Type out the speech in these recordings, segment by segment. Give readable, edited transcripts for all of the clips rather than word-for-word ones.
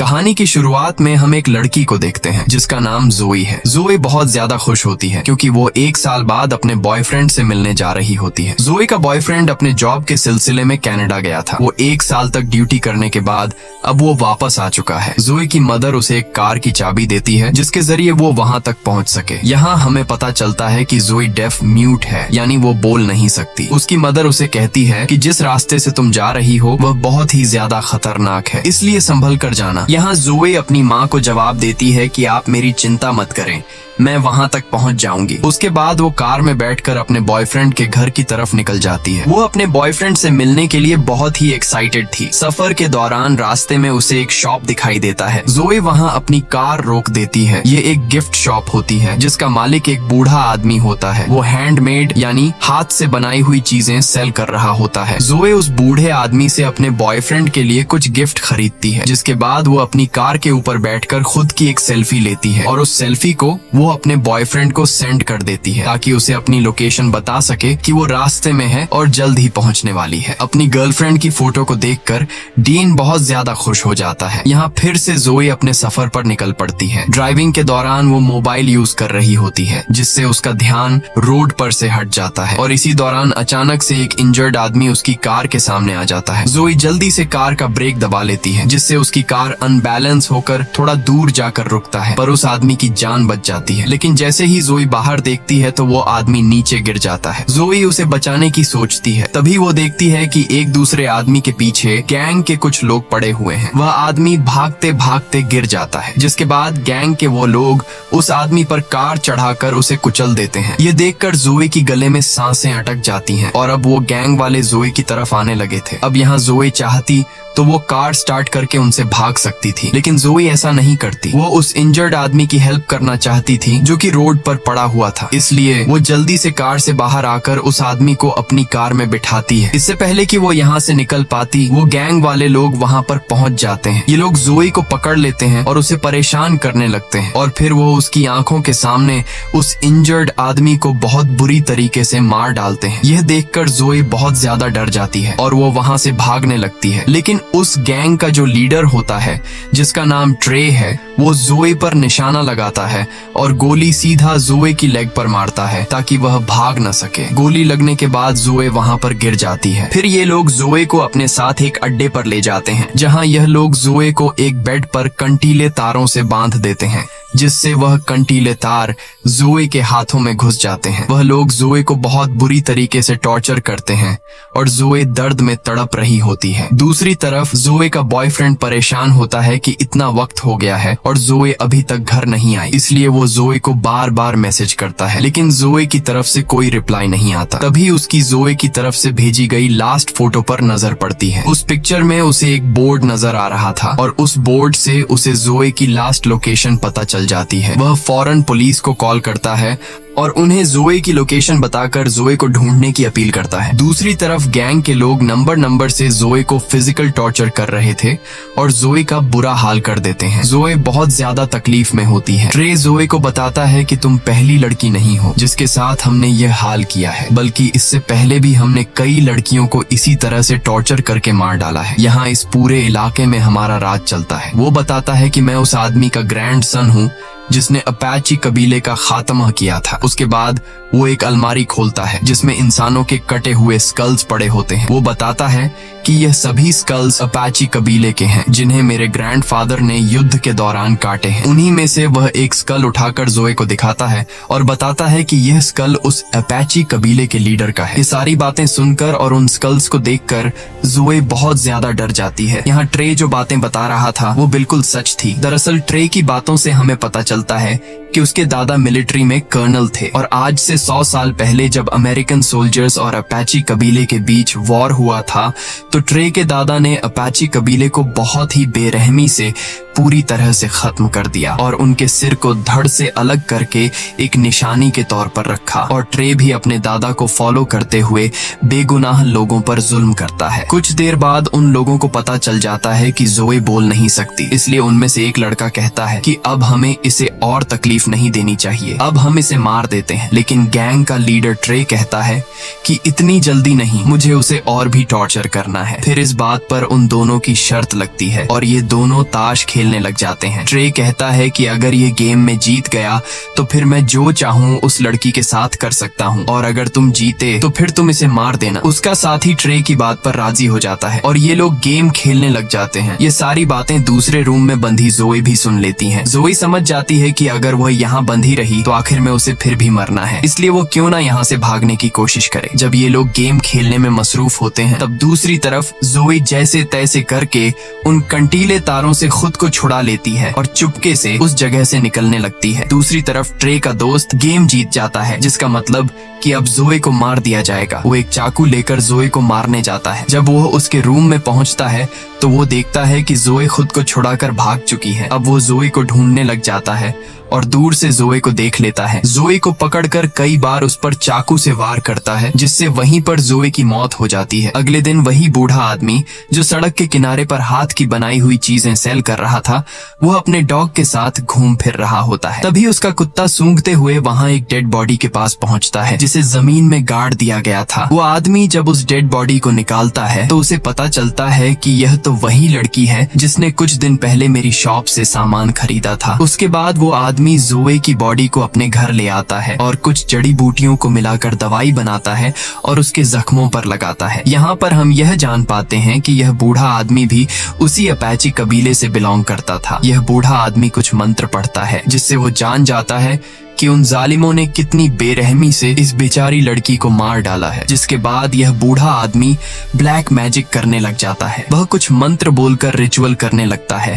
कहानी की शुरुआत में हम एक लड़की को देखते हैं जिसका नाम जोई है। जोई बहुत ज्यादा खुश होती है क्योंकि वो 1 साल बाद अपने बॉयफ्रेंड से मिलने जा रही होती है। जोई का बॉयफ्रेंड अपने जॉब के सिलसिले में कनाडा गया था। वो 1 साल तक ड्यूटी करने के बाद अब वो वापस आ चुका है। जोई की मदर उसे एक कार की चाबी देती है जिसके जरिए वो वहाँ तक पहुँच सके। यहाँ हमें पता चलता है कि जोई डेफ म्यूट है, यानी वो बोल नहीं सकती। उसकी मदर उसे कहती है कि जिस रास्ते से तुम जा रही हो वह बहुत ही ज्यादा खतरनाक है, इसलिए संभल कर जाना। यहाँ जोई अपनी माँ को जवाब देती है कि आप मेरी चिंता मत करें, मैं वहाँ तक पहुँच जाऊंगी। उसके बाद वो कार में बैठकर अपने बॉयफ्रेंड के घर की तरफ निकल जाती है। वो अपने बॉयफ्रेंड से मिलने के लिए बहुत ही एक्साइटेड थी। सफर के दौरान रास्ते में उसे एक शॉप दिखाई देता है। जोई वहाँ अपनी कार रोक देती है। ये एक गिफ्ट शॉप होती है जिसका मालिक एक बूढ़ा आदमी होता है। वो हैंडमेड यानी हाथ से बनाई हुई चीजें सेल कर रहा होता है। जोई उस बूढ़े आदमी से अपने बॉयफ्रेंड के लिए कुछ गिफ्ट खरीदती है, जिसके बाद वो अपनी कार के ऊपर बैठकर खुद की एक सेल्फी लेती है और उस सेल्फी को वो अपने बॉयफ्रेंड को सेंड कर देती है ताकि उसे अपनी लोकेशन बता सके कि वो रास्ते में है और जल्द ही पहुंचने वाली है। अपनी गर्लफ्रेंड की फोटो को देखकर डीन बहुत ज्यादा खुश हो जाता है। यहाँ फिर से जोई अपने सफर पर निकल पड़ती है। ड्राइविंग के दौरान वो मोबाइल यूज कर रही होती है जिससे उसका ध्यान रोड पर से हट जाता है और इसी दौरान अचानक से एक इंजर्ड आदमी उसकी कार के सामने आ जाता है। जोई जल्दी से कार का ब्रेक दबा लेती है जिससे उसकी कार अनबैलेंस होकर थोड़ा दूर जाकर रुकता है, पर उस आदमी की जान बच जाती है। लेकिन जैसे ही जोई बाहर देखती है तो वो आदमी नीचे गिर जाता है। जोई उसे बचाने की सोचती है, तभी वो देखती है कि एक दूसरे आदमी के पीछे गैंग के कुछ लोग पड़े हुए हैं। वह आदमी भागते भागते गिर जाता है, जिसके बाद गैंग के वो लोग उस आदमी पर कार चढ़ाकर उसे कुचल देते हैं। ये देखकर जोई की गले में सांसें अटक जाती हैं और अब वो गैंग वाले जोई की तरफ आने लगे थे। अब यहाँ जोई चाहती तो वो कार स्टार्ट करके उनसे भाग सकती थी, लेकिन जोई ऐसा नहीं करती। वो उस इंजर्ड आदमी की हेल्प करना चाहती थी जो कि रोड पर पड़ा हुआ था, इसलिए वो जल्दी से कार से बाहर आकर उस आदमी को अपनी कार में बिठाती है। इससे पहले कि वो यहाँ से निकल पाती, वो गैंग वाले लोग वहाँ पर पहुँच जाते हैं। ये लोग जोई को पकड़ लेते हैं और उसे परेशान करने लगते हैं और फिर वो उसकी आंखों के सामने उस इंजर्ड आदमी को बहुत बुरी तरीके से मार डालते हैं। यह देखकर जोई बहुत ज्यादा डर जाती है और वो वहाँ से भागने लगती है, लेकिन उस गैंग का जो लीडर होता है जिसका नाम ट्रे है, वो जोई पर निशाना लगाता है और गोली सीधा जोई की लेग पर मारता है ताकि वह भाग न सके। गोली लगने के बाद जोई वहाँ पर गिर जाती है। फिर ये लोग जोई को अपने साथ एक अड्डे पर ले जाते हैं जहाँ यह लोग जोई को एक बेड पर कंटीले तारों से बांध देते हैं, जिससे वह कंटीले तार जोई के हाथों में घुस जाते हैं। वह लोग जोई को बहुत बुरी तरीके से टॉर्चर करते हैं और जोई दर्द में तड़प रही होती है। दूसरी तरफ जोई का बॉयफ्रेंड परेशान होता है कि इतना वक्त हो गया है और जोई अभी तक घर नहीं आई, इसलिए वो जोई को बार बार मैसेज करता है, लेकिन जोई की तरफ से कोई रिप्लाई नहीं आता। तभी उसकी जोई की तरफ से भेजी गई लास्ट फोटो पर नजर पड़ती है। उस पिक्चर में उसे एक बोर्ड नजर आ रहा था और उस बोर्ड से उसे जोई की लास्ट लोकेशन पता चल जाती है। वह फौरन पुलिस को कॉल करता है और उन्हें जोई की लोकेशन बताकर जोई को ढूंढने की अपील करता है। दूसरी तरफ गैंग के लोग नंबर से जोई को फिजिकल टॉर्चर कर रहे थे और जोई का बुरा हाल कर देते हैं। जोई बहुत ज्यादा तकलीफ में होती है। ट्रे जोई को बताता है कि तुम पहली लड़की नहीं हो जिसके साथ हमने यह हाल किया है, बल्कि इससे पहले भी हमने कई लड़कियों को इसी तरह से टॉर्चर करके मार डाला है। यहाँ इस पूरे इलाके में हमारा राज चलता है। वो बताता है कि मैं उस आदमी का ग्रैंड सन हूँ जिसने अपाची कबीले का खात्मा किया था। उसके बाद वो एक अलमारी खोलता है जिसमें इंसानों के कटे हुए स्कल्स पड़े होते हैं। वो बताता है कि यह सभी स्कल्स अपाची कबीले के हैं जिन्हें मेरे ग्रैंडफादर ने युद्ध के दौरान काटे हैं। उन्हीं में से वह एक स्कल उठाकर जोई को दिखाता है और बताता है कि यह स्कल उस अपाची कबीले के लीडर का है। ये सारी बातें सुनकर और उन स्कल्स को देखकर जोई बहुत ज्यादा डर जाती है। यहाँ ट्रे जो बातें बता रहा था वो बिल्कुल सच थी। दरअसल ट्रे की बातों से हमें पता चलता है कि उसके दादा मिलिट्री में कर्नल थे और आज से 100 साल पहले जब अमेरिकन सोल्जर्स और अपाची कबीले के बीच वॉर हुआ था तो ट्रे के दादा ने अपाची कबीले को बहुत ही बेरहमी से पूरी तरह से खत्म कर दिया और उनके सिर को धड़ से अलग करके एक निशानी के तौर पर रखा। और ट्रे भी अपने दादा को फॉलो करते हुए बेगुनाह लोगों पर जुल्म करता है। कुछ देर बाद उन लोगों को पता चल जाता है कि जोई बोल नहीं सकती, इसलिए उनमें से एक लड़का कहता है कि अब हमें इसे और तकलीफ नहीं देनी चाहिए, अब हम इसे मार देते हैं। लेकिन गैंग का लीडर ट्रे कहता है कि इतनी जल्दी नहीं, मुझे उसे और भी टॉर्चर करना है। फिर इस बात पर उन दोनों की शर्त लगती है और ये दोनों ताश खेलने लग जाते हैं। ट्रे कहता है कि अगर ये गेम में जीत गया तो फिर मैं जो चाहूँ उस लड़की के साथ कर सकता हूँ, और अगर तुम जीते तो फिर तुम इसे मार देना। उसका साथी ट्रे की बात पर राजी हो जाता है और ये लोग गेम खेलने लग जाते हैं। ये सारी बातें दूसरे रूम में बंधी जोई भी सुन लेती है। जोई समझ जाती है कि अगर वह यहाँ बंधी रही तो आखिर में उसे फिर भी मरना है, इसलिए वो क्यों ना यहाँ से भागने की कोशिश करे। जब ये लोग गेम खेलने में मसरूफ होते हैं तब दूसरी तरफ जोई जैसे तैसे करके उन कंटीले तारों से खुद को छुड़ा लेती है और चुपके से उस जगह से निकलने लगती है। दूसरी तरफ ट्रे का दोस्त गेम जीत जाता है, जिसका मतलब कि अब जोई को मार दिया जाएगा। वो एक चाकू लेकर जोई को मारने जाता है। जब वो उसके रूम में पहुंचता है तो वो देखता है कि जोई खुद को छुड़ाकर भाग चुकी है। अब वो जोई को ढूंढने लग जाता है और दूर से जोई को देख लेता है। जोई को पकड़कर कई बार उस पर चाकू से वार करता है, जिससे वहीं पर जोई की मौत हो जाती है। अगले दिन वही बूढ़ा आदमी जो सड़क के किनारे पर हाथ की बनाई हुई चीजें सेल कर रहा था, वो अपने डॉग के साथ घूम फिर रहा होता है। तभी उसका कुत्ता सूंघते हुए वहाँ एक डेड बॉडी के पास पहुँचता है, जिसे जमीन में गाड़ दिया गया था। वो आदमी जब उस डेड बॉडी को निकालता है तो उसे पता चलता है कि यह तो वही लड़की है जिसने कुछ दिन पहले मेरी शॉप से सामान खरीदा था। उसके बाद वो आदमी जोए की बॉडी को अपने घर ले आता है और कुछ जड़ी बूटियों को मिलाकर दवाई बनाता है और उसके जख्मों पर लगाता है। यहाँ पर हम यह जान पाते हैं कि यह बूढ़ा आदमी भी उसी अपाची कबीले से बिलोंग करता था। यह बूढ़ा आदमी कुछ मंत्र पढ़ता है, जिससे वो जान जाता है कि उन जालिमों ने कितनी बेरहमी से इस बेचारी लड़की को मार डाला है। जिसके बाद यह बूढ़ा आदमी ब्लैक मैजिक करने लग जाता है। वह कुछ मंत्र बोलकर रिचुअल करने लगता है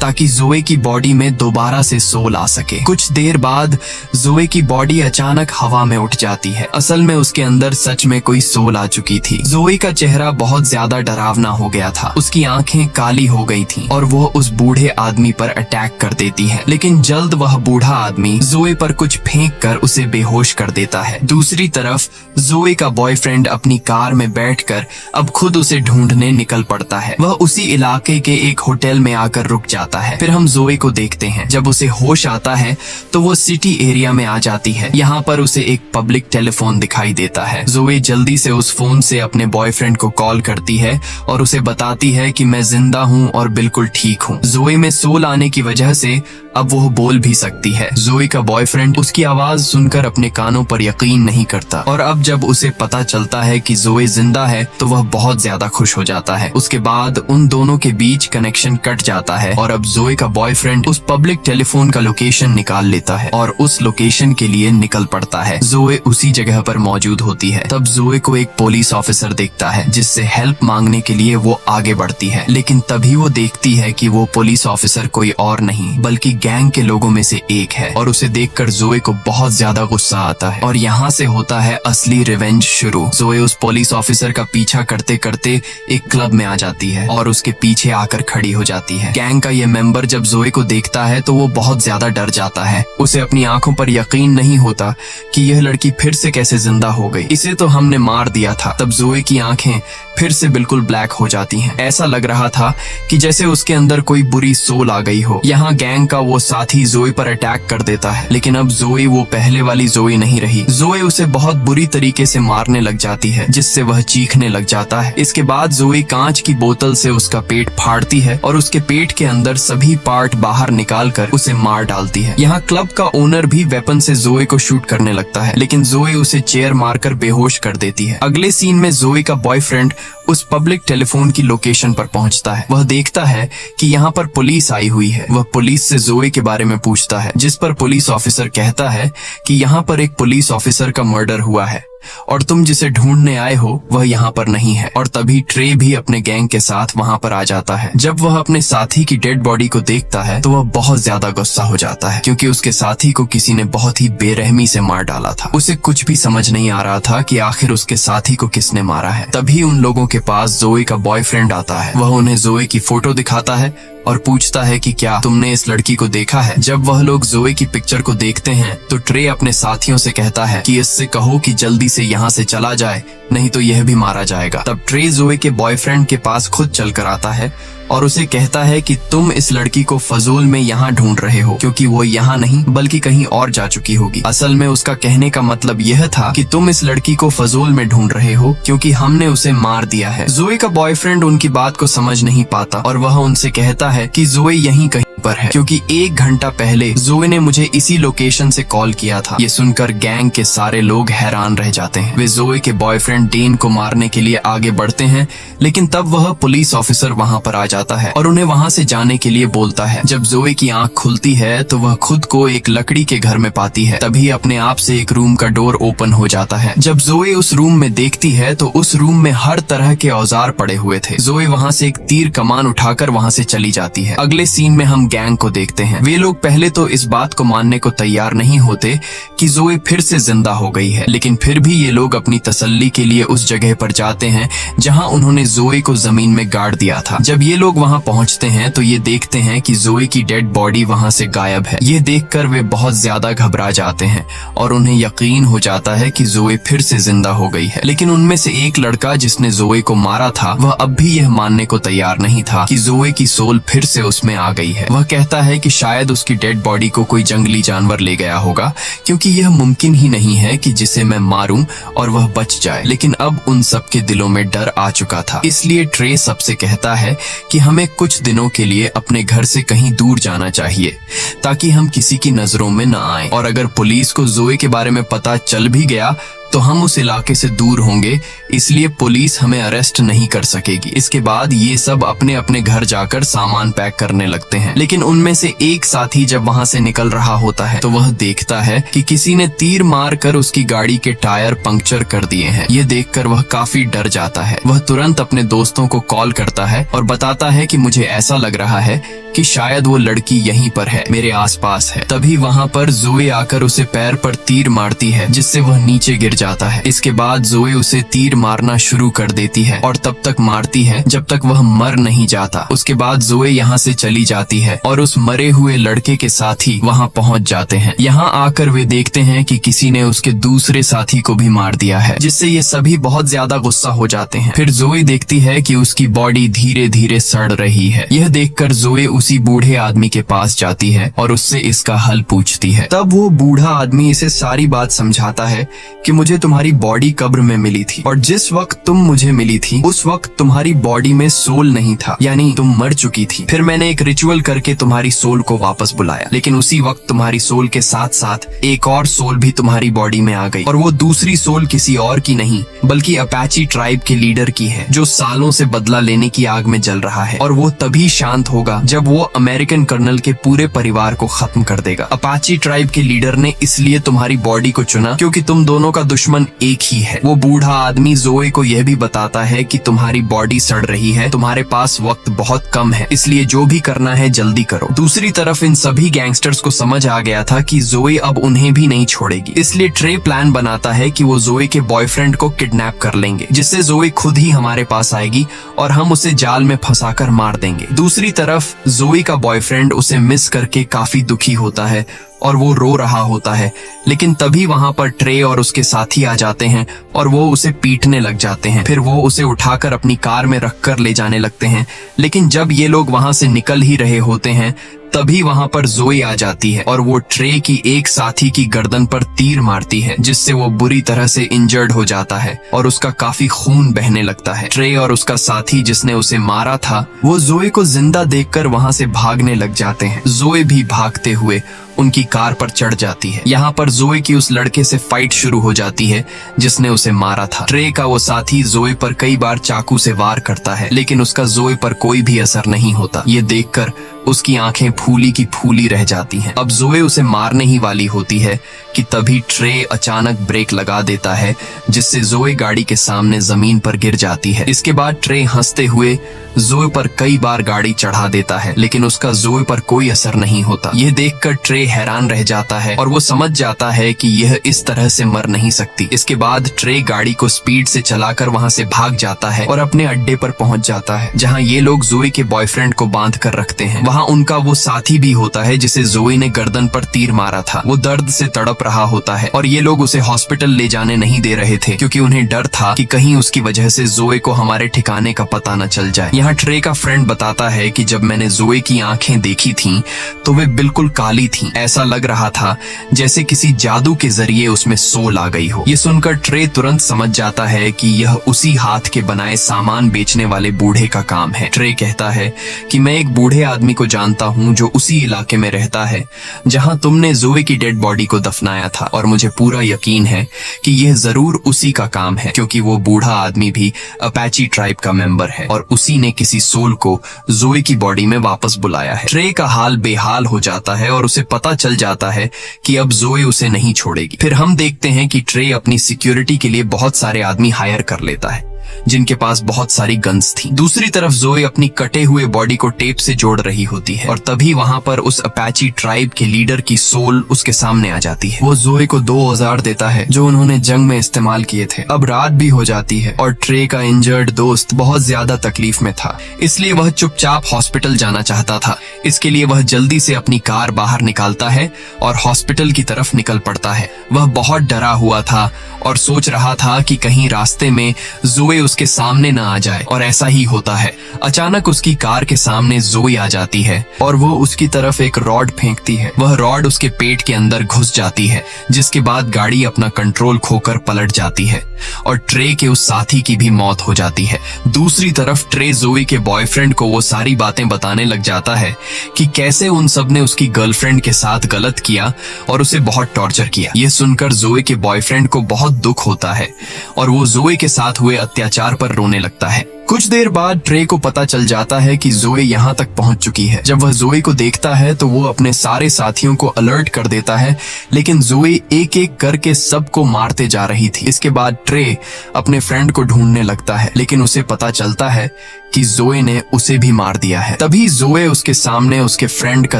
ताकि जोए की बॉडी में दोबारा से सोल आ सके। कुछ देर बाद जोए की बॉडी अचानक हवा में उठ जाती है। असल में उसके अंदर सच में कोई सोल आ चुकी थी। जोए का चेहरा बहुत ज्यादा डरावना हो गया था। उसकी आंखें काली हो गई थीं और वो उस बूढ़े आदमी पर अटैक कर देती है, लेकिन जल्द वह बूढ़ा आदमी जोए पर कुछ फेंक कर उसे बेहोश कर देता है। दूसरी तरफ जोए का बॉयफ्रेंड अपनी कार में बैठकर अब खुद उसे ढूंढने निकल पड़ता है। वह उसी इलाके के एक होटल में आकर रुक जाता है। फिर हम जोए को देखते हैं। जब उसे होश आता है तो वो सिटी एरिया में आ जाती है। यहाँ पर उसे एक पब्लिक टेलीफोन दिखाई देता है। जोए जल्दी से उस फोन से अपने बॉयफ्रेंड को कॉल करती है और उसे बताती है कि मैं जिंदा हूँ और बिल्कुल ठीक हूँ। जोए में सोल आने की वजह से अब वो बोल भी सकती है। जोए का बॉयफ्रेंड उसकी आवाज सुनकर अपने कानों पर यकीन नहीं करता और अब जब उसे पता चलता है कि जोए जिंदा है तो वह बहुत ज्यादा खुश हो जाता है। उसके बाद उन दोनों के बीच कनेक्शन कट जाता है और अब जोए का बॉयफ्रेंड उस पब्लिक टेलीफोन का लोकेशन निकाल लेता है और उस लोकेशन के लिए निकल पड़ता है। जोए उसी जगह पर मौजूद होती है। तब जोए को एक पुलिस ऑफिसर देखता है, जिससे हेल्प मांगने के लिए वो आगे बढ़ती है, लेकिन तभी वो देखती है कि वो पुलिस ऑफिसर कोई और नहीं बल्कि गैंग के लोगों में से एक है और उसे देखकर जोए को बहुत ज्यादा गुस्सा आता है और यहाँ से होता है असली रिवेंज शुरू। जोए उस पुलिस ऑफिसर का पीछा करते करते एक क्लब में आ जाती है और उसके पीछे आकर खड़ी हो जाती है। गैंग का ये मेंबर जब जोए को देखता है तो वो बहुत ज्यादा डर जाता है। उसे अपनी आंखों पर यकीन नहीं होता कि यह लड़की फिर से कैसे जिंदा हो गई। इसे तो हमने मार दिया था। तब जोए की आंखें फिर से बिल्कुल ब्लैक हो जाती हैं। ऐसा लग रहा था कि जैसे उसके अंदर कोई बुरी सोल आ गई हो। यहाँ गैंग का वो साथी जोए पर अटैक कर देता है, लेकिन अब जोए वो पहले वाली जोए नहीं रही। जोए उसे बहुत बुरी तरीके से मारने लग जाती है, जिससे वह चीखने लग जाता है। इसके बाद जोए कांच की बोतल से उसका पेट फाड़ती है और उसके पेट के अंदर सभी पार्ट बाहर निकालकर उसे मार डालती है। यहाँ क्लब का ओनर भी वेपन से जोए को शूट करने लगता है, लेकिन जोए उसे चेयर मारकर बेहोश कर देती है। अगले सीन में जोए का बॉयफ्रेंड उस पब्लिक टेलीफोन की लोकेशन पर पहुंचता है। वह देखता है कि यहाँ पर पुलिस आई हुई है। वह पुलिस से जोए के बारे में पूछता है, जिस पर पुलिस ऑफिसर कहता है कि यहाँ पर एक पुलिस ऑफिसर का मर्डर हुआ है और तुम जिसे ढूंढने आए हो वह यहाँ पर नहीं है। और तभी ट्रे भी अपने गैंग के साथ वहाँ पर आ जाता है। जब वह अपने साथी की डेड बॉडी को देखता है तो वह बहुत ज्यादा गुस्सा हो जाता है, क्योंकि उसके साथी को किसी ने बहुत ही बेरहमी से मार डाला था। उसे कुछ भी समझ नहीं आ रहा था कि आखिर उसके साथी को किसने मारा है। तभी उन लोगों के पास जोए का बॉयफ्रेंड आता है। वह उन्हें जोए की फोटो दिखाता है और पूछता है कि क्या तुमने इस लड़की को देखा है। जब वह लोग जोए की पिक्चर को देखते हैं तो ट्रे अपने साथियों से कहता है कि इससे कहो कि जल्दी से यहाँ से चला जाए, नहीं तो यह भी मारा जाएगा। तब ट्रे जोए के बॉयफ्रेंड के पास खुद चल कर आता है और उसे कहता है कि तुम इस लड़की को फजूल में यहाँ ढूंढ रहे हो, क्योंकि वो यहाँ नहीं बल्कि कहीं और जा चुकी होगी। असल में उसका कहने का मतलब यह था कि तुम इस लड़की को फजूल में ढूंढ रहे हो क्योंकि हमने उसे मार दिया है। जोए का बॉयफ्रेंड उनकी बात को समझ नहीं पाता और वह उनसे कहता है कि जोए यहीं कहीं पर है, क्योंकि 1 घंटा पहले जोए ने मुझे इसी लोकेशन से कॉल किया था। ये सुनकर गैंग के सारे लोग हैरान रह जाते हैं। वे जोए के बॉयफ्रेंड डेन को मारने के लिए आगे बढ़ते हैं, लेकिन तब वह पुलिस ऑफिसर वहाँ पर आ जाता है और उन्हें वहाँ से जाने के लिए बोलता है। जब जोए की आंख खुलती है तो वह खुद को एक लकड़ी के घर में पाती है। तभी अपने आप से एक रूम का डोर ओपन हो जाता है। जब जोए उस रूम में देखती है तो उस रूम में हर तरह के औजार पड़े हुए थे। जोए वहाँ से एक तीर कमान उठाकर वहाँ से चली जाती है। अगले सीन में हम गैंग को देखते हैं। वे लोग पहले तो इस बात को मानने को तैयार नहीं होते कि जोए फिर से जिंदा हो गई है, लेकिन फिर भी ये लोग अपनी तसल्ली के लिए उस जगह पर जाते हैं जहां उन्होंने जोए को जमीन में गाड़ दिया था। जब ये लोग वहां पहुंचते हैं तो ये देखते हैं कि जोए की डेड बॉडी वहां से गायब है। ये देखकर वे बहुत ज्यादा घबरा जाते हैं और उन्हें यकीन हो जाता है कि जोए फिर से जिंदा हो गई है। लेकिन उनमें से एक लड़का जिसने जोए को मारा था, वह अब भी यह मानने को तैयार नहीं था कि जोए की सोल फिर से उसमें आ गई है। वह कहता है कि शायद उसकी डेड बॉडी को कोई जंगली जानवर ले गया होगा, क्योंकि यह मुमकिन ही नहीं है कि जिसे मैं मारूं और वह बच जाए। लेकिन अब उन सबके दिलों में डर आ चुका था, इसलिए ट्रे सबसे कहता है कि हमें कुछ दिनों के लिए अपने घर से कहीं दूर जाना चाहिए ताकि हम किसी की नजरों में न आए, और अगर पुलिस को जोए के बारे में पता चल भी गया तो हम उस इलाके से दूर होंगे, इसलिए पुलिस हमें अरेस्ट नहीं कर सकेगी। इसके बाद ये सब अपने अपने घर जाकर सामान पैक करने लगते हैं। लेकिन उनमें से एक साथी जब वहां से निकल रहा होता है तो वह देखता है कि किसी ने तीर मार कर उसकी गाड़ी के टायर पंक्चर कर दिए हैं। ये देखकर वह काफी डर जाता है। वह तुरंत अपने दोस्तों को कॉल करता है और बताता है कि मुझे ऐसा लग रहा है कि शायद वो लड़की यहीं पर है, मेरे आसपास है। तभी वहाँ पर जोए आकर उसे पैर पर तीर मारती है, जिससे वह नीचे गिर जाता है। इसके बाद जोए उसे तीर मारना शुरू कर देती है और तब तक मारती है जब तक वह मर नहीं जाता। उसके बाद जोए यहाँ से चली जाती है और उस मरे हुए लड़के के साथी वहाँ पहुँच जाते हैं। यहाँ आकर वे देखते हैं कि किसी ने उसके दूसरे साथी को भी मार दिया है, जिससे ये सभी बहुत ज्यादा गुस्सा हो जाते हैं। फिर जोए देखती है कि उसकी बॉडी धीरे धीरे सड़ रही है। यह देखकर जोए उसी बूढ़े आदमी के पास जाती है और उससे इसका हल पूछती है। तब वो बूढ़ा आदमी इसे सारी बात समझाता है कि मुझे तुम्हारी बॉडी कब्र में मिली थी और जिस वक्त तुम मुझे मिली थी उस वक्त तुम्हारी बॉडी में सोल नहीं था, यानी तुम मर चुकी थी। फिर मैंने एक रिचुअल करके तुम्हारी सोल को वापस बुलाया, लेकिन उसी वक्त तुम्हारी सोल के साथ साथ एक और सोल भी तुम्हारी बॉडी में आ गई, और वो दूसरी सोल किसी और की नहीं बल्कि अपाची ट्राइब के लीडर की है, जो सालों से बदला लेने की आग में जल रहा है। और वो तभी शांत होगा जब वो अमेरिकन कर्नल के पूरे परिवार को खत्म कर देगा। अपाची ट्राइब के लीडर ने इसलिए तुम्हारी बॉडी को चुना क्योंकि तुम दोनों का दुश्मन एक ही है। वो बूढ़ा आदमी जोए को यह भी बताता है कि तुम्हारी बॉडी सड़ रही है, तुम्हारे पास वक्त बहुत कम है, इसलिए जो भी करना है जल्दी करो। दूसरी तरफ इन सभी गैंगस्टर्स को समझ आ गया था कि जोए अब उन्हें भी नहीं छोड़ेगी, इसलिए ट्रे प्लान बनाता है कि वो जोए के बॉयफ्रेंड को किडनैप कर लेंगे, जिससे जोए खुद ही हमारे पास आएगी और हम उसे जाल में फंसाकर मार देंगे। दूसरी तरफ जोए का बॉयफ्रेंड उसे मिस करके काफी दुखी होता है और वो रो रहा होता है, लेकिन तभी वहां पर ट्रे और उसके साथी आ जाते हैं और वो उसे पीटने लग जाते हैं। फिर वो उसे उठाकर अपनी कार में रखकर ले जाने लगते हैं, लेकिन जब ये लोग वहां से निकल ही रहे होते हैं तभी वहां पर जोए आ जाती है और वो ट्रे की एक साथी की गर्दन पर तीर मारती है, जिससे वो बुरी तरह से इंजर्ड हो जाता है और उसका काफी खून बहने लगता है। ट्रे और उसका साथी जिसने उसे मारा था वो जोए को जिंदा देखकर वहां से भागने लग जाते हैं। जोए भी भागते हुए उनकी कार पर चढ़ जाती है। यहाँ पर जोए की उस लड़के से फाइट शुरू हो जाती है जिसने उसे मारा था। ट्रे का वो साथी जोए पर कई बार चाकू से वार करता है, लेकिन उसका जोए पर कोई भी असर नहीं होता। ये देखकर उसकी आंखें फूली की फूली रह जाती हैं। अब जोए उसे मारने ही वाली होती है कि तभी ट्रे अचानक ब्रेक लगा देता है, जिससे जोए गाड़ी के सामने जमीन पर गिर जाती है। इसके बाद ट्रे हंसते हुए जोए पर कई बार गाड़ी चढ़ा देता है, लेकिन उसका जोए पर कोई असर नहीं होता। यह देखकर ट्रे हैरान रह जाता है और वो समझ जाता है कि यह इस तरह से मर नहीं सकती। इसके बाद ट्रे गाड़ी को स्पीड से चलाकर वहां से भाग जाता है और अपने अड्डे पर पहुंच जाता है, जहां ये लोग जोए के बॉयफ्रेंड को बांध कर रखते हैं। वहाँ उनका वो साथी भी होता है जिसे जोई ने गर्दन पर तीर मारा था। वो दर्द से तड़प रहा होता है और ये लोग उसे हॉस्पिटल ले जाने नहीं दे रहे थे क्योंकि उन्हें डर था कि कहीं उसकी वजह से जोई को हमारे ठिकाने का पता न चल जाए। यहाँ ट्रे का फ्रेंड बताता है कि जब मैंने जोई की आंखें देखी थीं तो वे बिल्कुल काली थीं। ऐसा लग रहा था जैसे किसी जादू के जरिए उसमें सोल आ गई हो। ये सुनकर ट्रे तुरंत समझ जाता है कि यह उसी हाथ के बनाए सामान बेचने वाले बूढ़े का काम है। ट्रे कहता है कि मैं एक बूढ़े आदमी को जानता हूँ जो उसी इलाके में रहता है जहाँ तुमने जोई की डेड बॉडी को दफनाया था, और मुझे पूरा यकीन है कि यह जरूर उसी का काम है क्योंकि वो बूढ़ा आदमी भी अपाची ट्राइब का मेंबर है और उसी ने किसी सोल को जोई की बॉडी में वापस बुलाया है। ट्रे का हाल बेहाल हो जाता है और उसे पता चल जाता है कि अब जोई उसे नहीं छोड़ेगी। फिर हम देखते हैं कि ट्रे अपनी सिक्योरिटी के लिए बहुत सारे आदमी हायर कर लेता है जिनके पास बहुत सारी गन्स थी। दूसरी तरफ जोई अपनी कटे हुए बॉडी को टेप से जोड़ रही होती है और तभी वहाँ पर उस अपाची ट्राइब के लीडर की सोल उसके सामने आ जाती है। वो जोई को 2 औजार देता है जो उन्होंने जंग में इस्तेमाल किए थे। अब रात भी हो जाती है और ट्रे का इंजर्ड दोस्त बहुत ज्यादा तकलीफ में था, इसलिए वह चुपचाप हॉस्पिटल जाना चाहता था। इसके लिए वह जल्दी से अपनी कार बाहर निकालता है और हॉस्पिटल की तरफ निकल पड़ता है। वह बहुत डरा हुआ था और सोच रहा था कि कहीं रास्ते में जोई उसके सामने न आ जाए, और ऐसा ही होता है। अचानक उसकी कार के सामने जोई आ जाती है और वो उसकी तरफ एक रॉड फेंकती है। वह रॉड उसके पेट के अंदर घुस जाती है जिसके बाद गाड़ी अपना कंट्रोल खोकर पलट जाती है और ट्रे के उस साथी की भी मौत हो जाती है। दूसरी तरफ ट्रे जोई के बॉयफ्रेंड को वो सारी बातें बताने लग जाता है कि कैसे उन सब ने उसकी गर्लफ्रेंड के साथ गलत किया और उसे बहुत टॉर्चर किया। ये सुनकर जोई के बॉयफ्रेंड को बहुत दुख होता है और वो जोई के साथ हुए अत्याचार पर रोने लगता है। कुछ देर बाद ट्रे को पता चल जाता है कि जोई यहाँ तक पहुँच चुकी है। जब वह जोई को देखता है तो वो अपने सारे साथियों को अलर्ट कर देता है, लेकिन जोई एक एक करके सबको मारते जा रही थी। इसके बाद ट्रे अपने फ्रेंड को ढूंढने लगता है, लेकिन उसे पता चलता है कि जोई ने उसे भी मार दिया है। तभी जोई उसके सामने उसके फ्रेंड का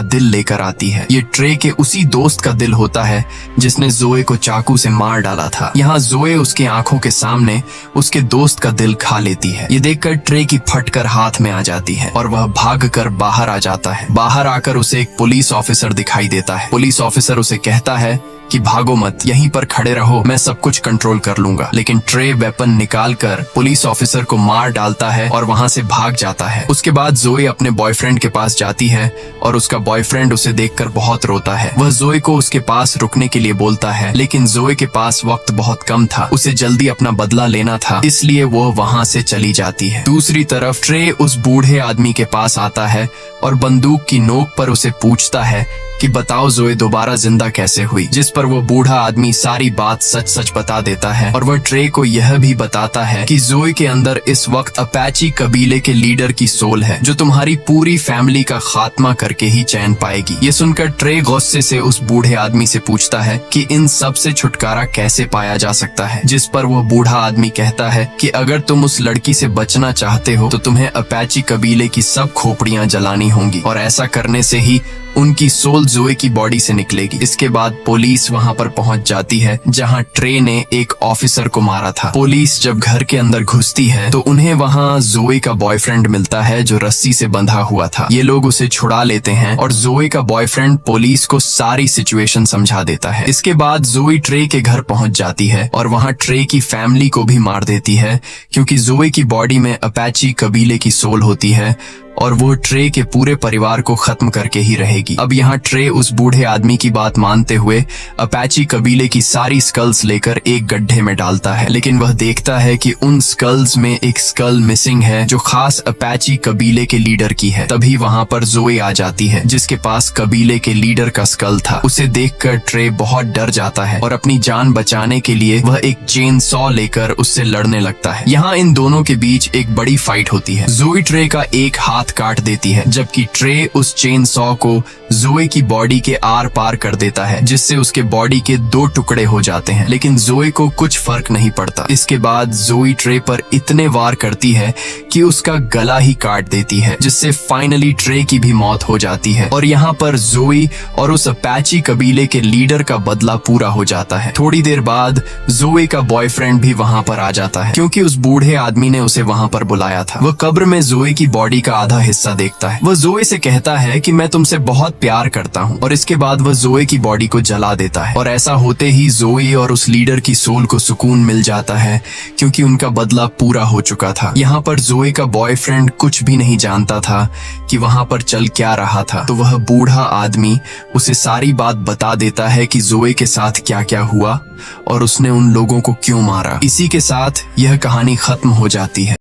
दिल लेकर आती है। ये ट्रे के उसी दोस्त का दिल होता है जिसने जोई को चाकू से मार डाला था। यहाँ जोई उसके आंखों के सामने उसके दोस्त का दिल खा लेती है। ये देखकर ट्रे की फटकर हाथ में आ जाती है और वह भागकर बाहर आ जाता है। बाहर आकर उसे एक पुलिस ऑफिसर दिखाई देता है। पुलिस ऑफिसर उसे कहता है कि भागो मत, यहीं पर खड़े रहो, मैं सब कुछ कंट्रोल कर लूंगा। लेकिन ट्रे वेपन निकालकर पुलिस ऑफिसर को मार डालता है और वहां से भाग जाता है। उसके बाद जोई अपने बॉयफ्रेंड के पास जाती है और उसका बॉयफ्रेंड उसे देखकर बहुत रोता है। वह जोई को उसके पास रुकने के लिए बोलता है, लेकिन जोई के पास वक्त बहुत कम था, उसे जल्दी अपना बदला लेना था, इसलिए वो वहां से चली जाती है। दूसरी तरफ ट्रे उस बूढ़े आदमी के पास आता है और बंदूक की नोक पर उसे पूछता है कि बताओ जोई दोबारा जिंदा कैसे हुई, जिस पर वो बूढ़ा आदमी सारी बात सच सच बता देता है और वह ट्रे को यह भी बताता है कि जोई के अंदर इस वक्त अपाची कबीले के लीडर की सोल है जो तुम्हारी पूरी फैमिली का खात्मा करके ही चैन पाएगी। ये सुनकर ट्रे गुस्से से उस बूढ़े आदमी से पूछता है कि इन सब से छुटकारा कैसे पाया जा सकता है, जिस पर वो बूढ़ा आदमी कहता है कि अगर तुम उस लड़की से बचना चाहते हो तो तुम्हें अपाची कबीले की सब खोपड़ियां जलानी होंगी और ऐसा करने से ही उनकी सोल जोई की बॉडी से निकलेगी। इसके बाद पुलिस वहां पर पहुंच जाती है जहां ट्रे ने एक ऑफिसर को मारा था। पुलिस जब घर के अंदर घुसती है तो उन्हें वहां जोई का बॉयफ्रेंड मिलता है जो रस्सी से बंधा हुआ था। ये लोग उसे छुड़ा लेते हैं और जोई का बॉयफ्रेंड पुलिस को सारी सिचुएशन समझा देता है। इसके बाद जोई ट्रे के घर पहुंच जाती है और वहां ट्रे की फैमिली को भी मार देती है क्योंकि जोई की बॉडी में अपाची कबीले की सोल होती है और वो ट्रे के पूरे परिवार को खत्म करके ही रहेगी। अब यहाँ ट्रे उस बूढ़े आदमी की बात मानते हुए अपाची कबीले की सारी स्कल्स लेकर एक गड्ढे में डालता है, लेकिन वह देखता है कि उन स्कल्स में एक स्कल मिसिंग है जो खास अपाची कबीले के लीडर की है। तभी वहाँ पर जोई आ जाती है जिसके पास कबीले के लीडर का स्कल था। उसे देखकर ट्रे बहुत डर जाता है और अपनी जान बचाने के लिए वह एक चेन सॉ लेकर उससे लड़ने लगता है। यहाँ इन दोनों के बीच एक बड़ी फाइट होती है। जोई ट्रे का एक हाथ काट देती है जबकि ट्रे उस चेन सॉ को जोए की बॉडी के आर पार कर देता है, जिससे उसके बॉडी के 2 टुकड़े हो जाते हैं। लेकिन जोए को कुछ फर्क नहीं पड़ता। इसके बाद जोई ट्रे पर इतने वार करती है कि उसका गला ही काट देती है, जिससे फाइनली ट्रे की भी मौत हो जाती है। और यहाँ पर जोई और उस अपैची कबीले के लीडर का बदला पूरा हो जाता है। थोड़ी देर बाद जोए का बॉयफ्रेंड भी वहाँ पर आ जाता है, क्योंकि उस बूढ़े आदमी ने उसे वहाँ पर बुलाया था। वह कब्र में जोए की बॉडी का आधा हिस्सा देखता है। वह जोए से कहता है कि मैं तुमसे बहुत प्यार करता हूँ, और इसके बाद वह जोए की बॉडी को जला देता है। और ऐसा होते ही जोए और उस लीडर की सोल को सुकून मिल जाता है, क्योंकि उनका बदला पूरा हो चुका था। यहाँ पर जोए का बॉयफ्रेंड कुछ भी नहीं जानता था कि वहाँ पर चल क्या रहा था। तो वह बूढ़ा आदमी उसे सारी बात बता देता है कि जोए के साथ क्या क्या हुआ और उसने उन लोगों को क्यों मारा। इसी के साथ यह कहानी खत्म हो जाती है।